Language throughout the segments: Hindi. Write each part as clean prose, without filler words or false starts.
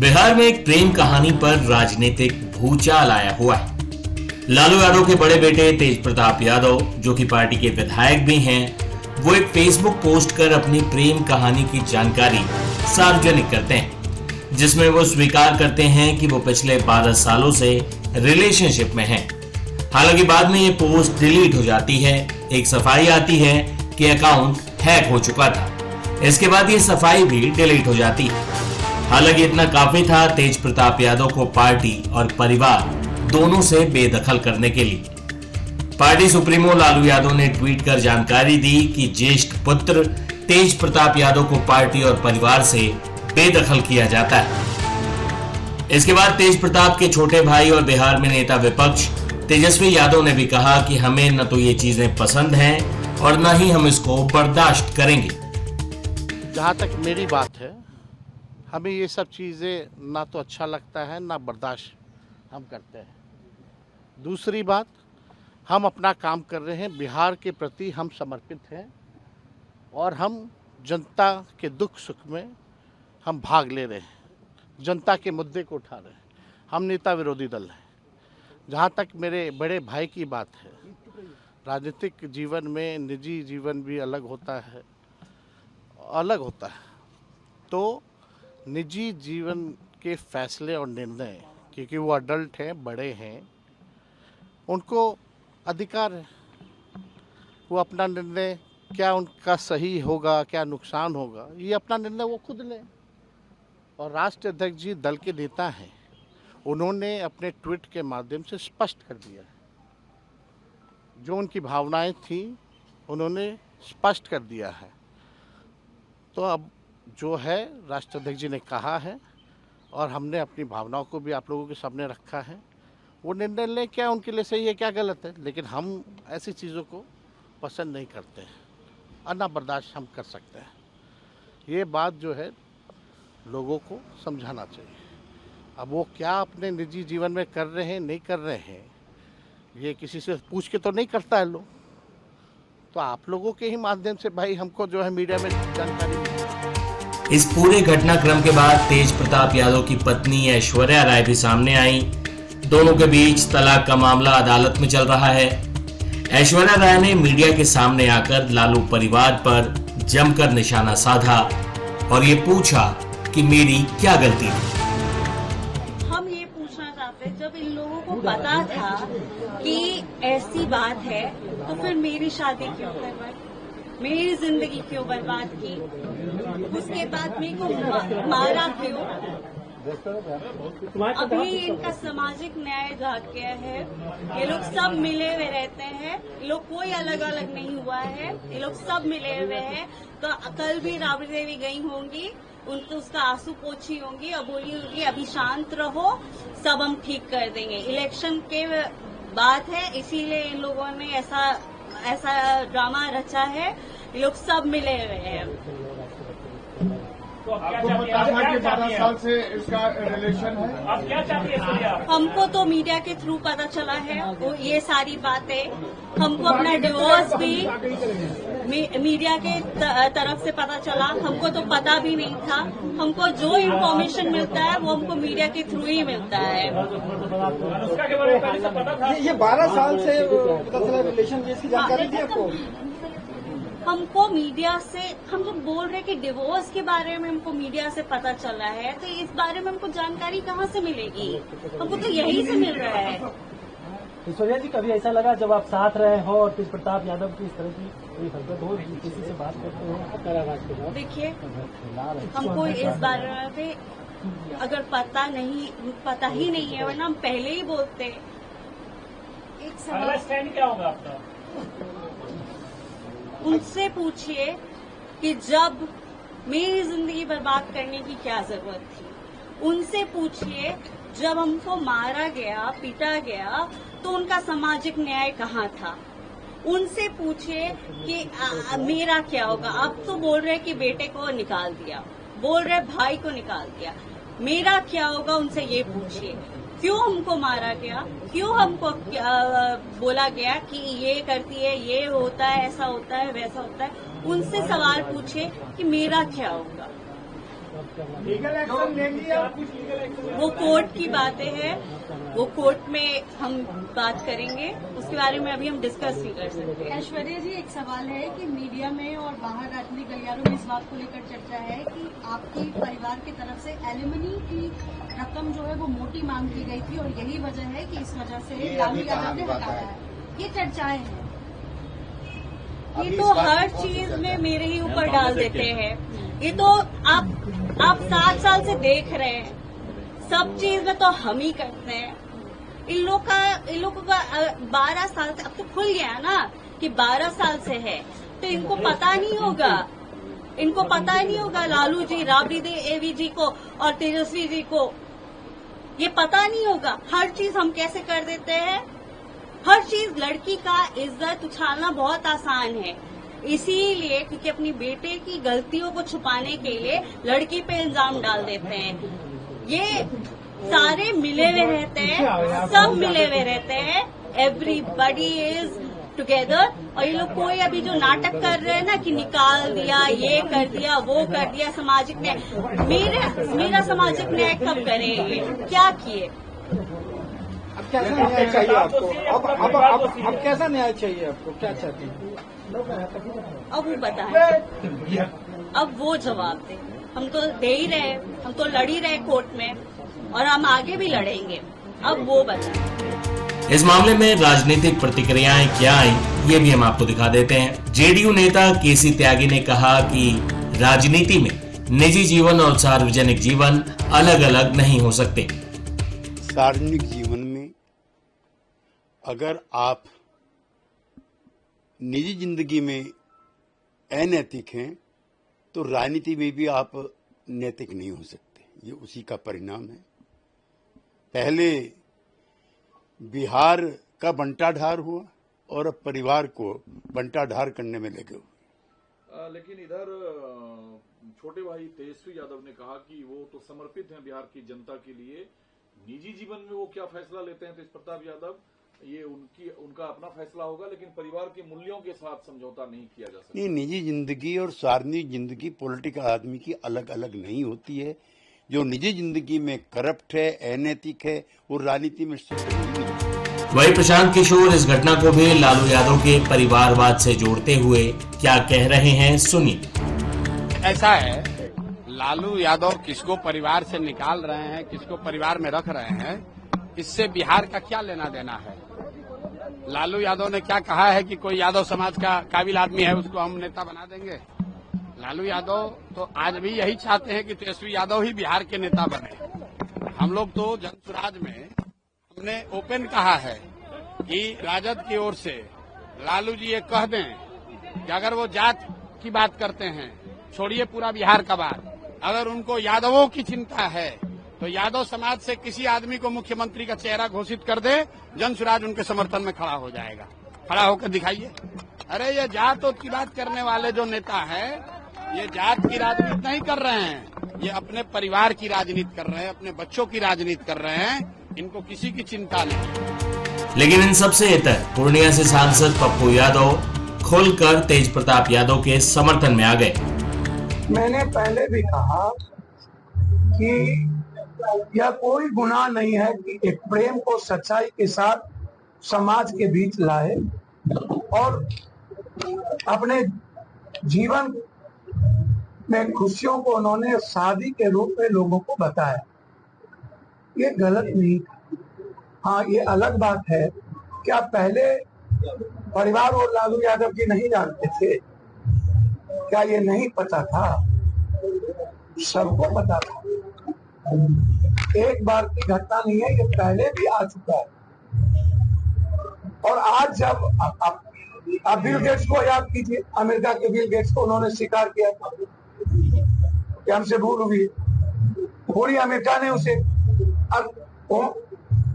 बिहार में एक प्रेम कहानी पर राजनीतिक भूचाल आया हुआ है। लालू यादव के बड़े बेटे तेज प्रताप यादव, जो कि पार्टी के विधायक भी हैं, वो एक फेसबुक पोस्ट कर अपनी प्रेम कहानी की जानकारी सार्वजनिक करते हैं, जिसमें वो स्वीकार करते हैं कि वो पिछले 12 सालों से रिलेशनशिप में हैं। हालांकि बाद में ये पोस्ट डिलीट हो जाती है। एक सफाई आती है कि अकाउंट हैक हो चुका था। इसके बाद ये सफाई भी डिलीट हो जाती है। हालांकि इतना काफी था तेज प्रताप यादव को पार्टी और परिवार दोनों से बेदखल करने के लिए। पार्टी सुप्रीमो लालू यादव ने ट्वीट कर जानकारी दी कि ज्येष्ठ पुत्र तेज प्रताप यादव को पार्टी और परिवार से बेदखल किया जाता है। इसके बाद तेज प्रताप के छोटे भाई और बिहार में नेता विपक्ष तेजस्वी यादव ने भी कहा कि हमें न तो ये चीजें पसंद हैं और न ही हम इसको बर्दाश्त करेंगे। जहाँ तक मेरी बात है, हमें ये सब चीज़ें ना तो अच्छा लगता है ना बर्दाश्त हम करते हैं। दूसरी बात, हम अपना काम कर रहे हैं, बिहार के प्रति हम समर्पित हैं और हम जनता के दुख सुख में हम भाग ले रहे हैं, जनता के मुद्दे को उठा रहे हैं। हम नेता विरोधी दल हैं। जहाँ तक मेरे बड़े भाई की बात है, राजनीतिक जीवन में निजी जीवन भी अलग होता है। तो निजी जीवन के फैसले और निर्णय, क्योंकि वो अडल्ट हैं, बड़े हैं, उनको अधिकार है। वो अपना निर्णय, क्या उनका सही होगा, क्या नुकसान होगा, ये अपना निर्णय वो खुद लें। और राष्ट्रीय अध्यक्ष जी दल के नेता हैं, उन्होंने अपने ट्वीट के माध्यम से स्पष्ट कर दिया है। जो उनकी भावनाएं थी उन्होंने स्पष्ट कर दिया है। तो अब जो है राष्ट्रीय अध्यक्ष जी ने कहा है और हमने अपनी भावनाओं को भी आप लोगों के सामने रखा है। वो निर्णय लें, क्या उनके लिए सही है, क्या गलत है, लेकिन हम ऐसी चीज़ों को पसंद नहीं करते हैं और ना बर्दाश्त हम कर सकते हैं। ये बात जो है लोगों को समझाना चाहिए। अब वो क्या अपने निजी जीवन में कर रहे हैं, नहीं कर रहे हैं, ये किसी से पूछ के तो नहीं करता है लोग। तो आप लोगों के ही माध्यम से भाई हमको जो है मीडिया में जानकारी। इस पूरे घटनाक्रम के बाद तेज प्रताप यादव की पत्नी ऐश्वर्या राय भी सामने आई। दोनों के बीच तलाक का मामला अदालत में चल रहा है। ऐश्वर्या राय ने मीडिया के सामने आकर लालू परिवार पर जमकर निशाना साधा और ये पूछा कि मेरी क्या गलती थी। हम ये पूछना चाहते, जब इन लोगों को पता था कि ऐसी बात है तो फिर मेरी शादी क्यों करवाई, मेरी जिंदगी क्यों बर्बाद की, उसके बाद मेरे को मारा क्यों। अभी इनका सामाजिक न्याय जाग गया है। ये लोग सब मिले हुए रहते हैं, ये लोग कोई अलग अलग नहीं हुआ है, ये लोग सब मिले हुए हैं। तो कल भी राबड़ी देवी गई होंगी, उनको उसका आंसू पोछी होंगी और बोली होगी अभी शांत रहो, सब हम ठीक कर देंगे। इलेक्शन के बात है, इसीलिए इन लोगों ने ऐसा ड्रामा रचा है। ये लोग सब मिले हुए हैं। तो आपको पता था कि 12 साल से इसका रिलेशन है? आप क्या चाहती है? हमको तो मीडिया के थ्रू पता चला है वो ये सारी बातें। हमको अपना डिवोर्स भी मीडिया के तरफ से पता चला। हमको तो पता भी नहीं था। हमको जो इन्फॉर्मेशन मिलता है वो हमको मीडिया के थ्रू ही मिलता है। ये 12 साल से पता चला रिलेशन, इसकी जानकारी थी आपको? हमको मीडिया से, हम जब बोल रहे कि डिवोर्स के बारे में हमको मीडिया से पता चला है, तो इस बारे में हमको जानकारी कहाँ से मिलेगी? हमको तो यही से मिल रहा है। ऐश्वर्या जी, कभी ऐसा लगा जब आप साथ रहे हो और तेज प्रताप यादव की इस तरह की हरकत हो, किसी से बात करते हो? देखिए, हमको इस बारे में अगर पता ही नहीं है, वरना हम पहले ही बोलते। एक सवाल क्या होगा आपका? उनसे पूछिए कि जब मेरी जिंदगी बर्बाद करने की क्या जरूरत थी। उनसे पूछिए जब हमको मारा गया, पीटा गया, तो उनका सामाजिक न्याय कहाँ था। उनसे पूछिए कि मेरा क्या होगा। अब तो बोल रहे कि बेटे को निकाल दिया, बोल रहे भाई को निकाल दिया, मेरा क्या होगा, उनसे ये पूछिए। क्यों हमको मारा गया, क्यों हमको बोला गया कि ये करती है, ये होता है, ऐसा होता है, वैसा होता है। उनसे सवाल पूछे कि मेरा क्या होगा। लीगल एक्शन लेंगी आप? कुछ लीगल एक्शन? वो कोर्ट की बातें हैं, वो कोर्ट में हम बात करेंगे, उसके बारे में अभी हम डिस्कस नहीं कर सकते। ऐश्वर्या जी, एक सवाल है कि मीडिया में और बाहर राजनीतिक गलियारों में इस बात को लेकर चर्चा है कि आपकी परिवार की तरफ से एलिमनी की रकम जो है वो मोटी मांग की गई थी और यही वजह है कि इस वजह से लालू यादव ने हटाया है। ये चर्चाएं हैं। ये तो हर चीज में मेरे ही ऊपर डाल देते हैं। ये तो आप 7 साल से देख रहे हैं, सब चीज में तो हम ही करते हैं। इन लोगों का 12 साल से, अब तो खुल गया ना कि 12 साल से है, तो इनको पता नहीं होगा लालू जी, राबड़ी देवी जी को और तेजस्वी जी को ये पता नहीं होगा। हर चीज हम कैसे कर देते हैं, हर चीज लड़की का इज्जत उछालना बहुत आसान है, इसीलिए क्योंकि अपनी बेटे की गलतियों को छुपाने के लिए लड़की पे इल्जाम डाल देते हैं। ये सारे मिले हुए रहते हैं, सब मिले हुए रहते हैं, एवरीबडी इज टुगेदर। और ये लोग कोई अभी जो नाटक कर रहे हैं ना कि निकाल दिया, ये कर दिया, वो कर दिया, सामाजिक न्याय, मेरा सामाजिक न्याय कब करेंगे, क्या किए? अब कैसा न्याय चाहिए आपको? अब कैसा न्याय चाहिए आपको? क्या चाहते हैं? अब वो बताएं, अब वो जवाब दें। हम तो दे ही रहे, हम तो लड़ ही रहे कोर्ट में और हम आगे भी लड़ेंगे। अब वो बताएं। इस मामले में राजनीतिक प्रतिक्रियाएं क्या आई, ये भी हम आपको दिखा देते हैं। जेडीयू नेता केसी त्यागी ने कहा कि राजनीति में निजी जीवन और सार्वजनिक जीवन अलग अलग नहीं हो सकते। सार्वजनिक जीवन में अगर आप निजी जिंदगी में अनैतिक हैं तो राजनीति में भी आप नैतिक नहीं हो सकते। ये उसी का परिणाम है। पहले बिहार का बंटाढार हुआ और अब परिवार को बंटाढार करने में लगे हुए। लेकिन इधर छोटे भाई तेजस्वी यादव ने कहा कि वो तो समर्पित हैं बिहार की जनता के लिए। निजी जीवन में वो क्या फैसला लेते हैं तेज प्रताप यादव, ये उनका अपना फैसला होगा, लेकिन परिवार के मूल्यों के साथ समझौता नहीं किया जा सकता। नहीं, निजी जिंदगी और सार्वजनिक जिंदगी पॉलिटिकल आदमी की अलग अलग नहीं होती है। जो निजी जिंदगी में करप्ट है, अनैतिक है, वो राजनीति में वही प्रशांत किशोर इस घटना को भी लालू यादव के परिवारवाद से जोड़ते हुए क्या कह रहे हैं, सुनिए। ऐसा है, लालू यादव किसको परिवार से निकाल रहे हैं, किसको परिवार में रख रहे हैं, इससे बिहार का क्या लेना देना है। लालू यादव ने क्या कहा है कि कोई यादव समाज का काबिल आदमी है उसको हम नेता बना देंगे। लालू यादव तो आज भी यही चाहते हैं कि तेजस्वी यादव ही बिहार के नेता बने। हम लोग तो जनसुराज में हमने ओपन कहा है कि राजद की ओर से लालू जी ये कह दें कि अगर वो जात की बात करते हैं, छोड़िए पूरा बिहार का बात, अगर उनको यादवों की चिंता है तो यादव समाज से किसी आदमी को मुख्यमंत्री का चेहरा घोषित कर दे, जनसुराज उनके समर्थन में खड़ा हो जाएगा। खड़ा होकर दिखाइए। अरे ये जात की बात करने वाले जो नेता हैं, ये जात की राजनीति नहीं कर रहे हैं, ये अपने परिवार की राजनीति कर रहे हैं, अपने बच्चों की राजनीति कर रहे हैं। इनको किसी की चिंता नहीं। लेकिन इन सबसे इतर पूर्णिया से सांसद पप्पू यादव खुलकर तेज प्रताप यादव के समर्थन में आ गए। मैंने पहले भी कहा कि यह कोई गुनाह नहीं है कि एक प्रेम को सच्चाई के साथ समाज के बीच लाए और अपने जीवन में खुशियों को उन्होंने शादी के रूप में लोगों को बताया। ये गलत नहीं था। हाँ, ये अलग बात है कि आप पहले परिवार और लालू यादव जी नहीं जानते थे क्या? ये नहीं पता था? सबको पता था। एक बार की घटना नहीं है, ये पहले भी आ चुका है। और आज जब आप बिल गेट्स को याद कीजिए, अमेरिका के बिल गेट्स को उन्होंने स्वीकार किया था कि हमसे भूल हुई। पूरी अमेरिका ने उसे,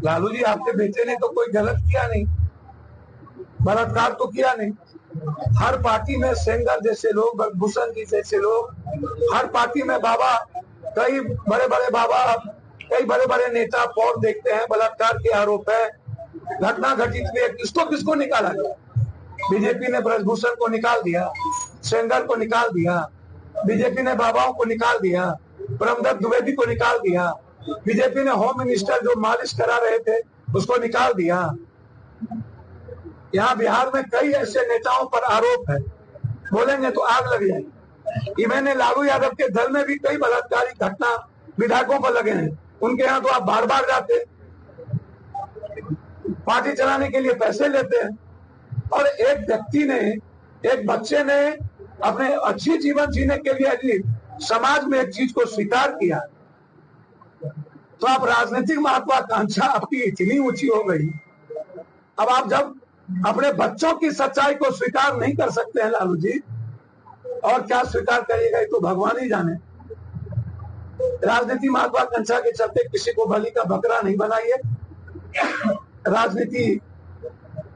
लालू जी आपके बेटे ने तो कोई गलत किया नहीं, बलात्कार तो किया नहीं। हर पार्टी में सेंगर जैसे लोग, भूषण जी जैसे लोग, हर पार्टी में बाबा, कई बड़े बड़े बाबा, कई बड़े बड़े नेता पौर देखते हैं। बलात्कार के आरोप है, घटना घटित हुई है, किसको निकाला गया? बीजेपी ने ब्रजभूषण को निकाल दिया, सेंगर को निकाल दिया, बीजेपी ने बाबाओं को निकाल दिया, ब्रह्मदत्त द्विवेदी को निकाल दिया, बीजेपी ने होम मिनिस्टर जो मालिश करा रहे थे उसको निकाल दिया। यहाँ बिहार में कई ऐसे नेताओं पर आरोप है, बोलेंगे तो आग लग जाएगी। इन्होंने लालू यादव के दल में भी कई बलात्कारी घटना विधायकों पर लगे हैं, उनके यहाँ तो आप बार बार जाते, पार्टी चलाने के लिए पैसे लेते हैं। और एक व्यक्ति ने, एक बच्चे ने अपने अच्छी जीवन जीने के लिए यदि समाज में एक चीज को स्वीकार किया तो आप राजनीतिक महत्वाकांक्षा आपकी इतनी ऊंची हो गई, अब आप जब अपने बच्चों की सच्चाई को स्वीकार नहीं कर सकते हैं लालू जी, और क्या स्वीकार करिएगा ये तो भगवान ही जाने। राजनीति महत्वाकांक्षा के चलते किसी को बलि का बकरा नहीं बनाइए। राजनीति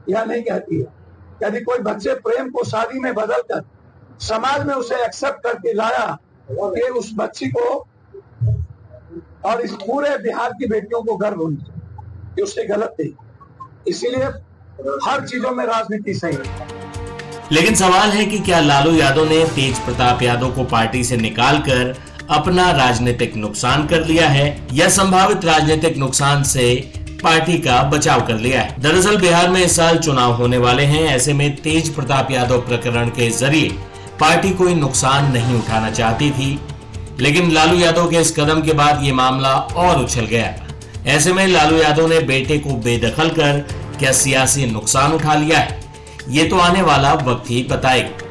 यह नहीं कहती है यदि कोई बच्चे प्रेम को शादी में बदलकर समाज में उसे एक्सेप्ट करके लाया ये उस बच्ची को और इस पूरे बिहार की बेटियों को गर्व होनी चाहिए, ये उससे गलत नहीं। इसीलिए हर चीजों में राजनीति सही है। लेकिन सवाल है कि क्या लालू यादव ने तेज प्रताप यादव को पार्टी से निकालकर अपना राजनीतिक नुकसान कर लिया है या संभावित राजनीतिक नुकसान से पार्टी का बचाव कर लिया है। दरअसल बिहार में इस साल चुनाव होने वाले हैं, ऐसे में तेज प्रताप यादव प्रकरण के जरिए पार्टी कोई नुकसान नहीं उठाना चाहती थी, लेकिन लालू यादव के इस कदम के बाद ये मामला और उछल गया। ऐसे में लालू यादव ने बेटे को बेदखल कर क्या सियासी नुकसान उठा लिया है, ये तो आने वाला वक्त ही बताएगा।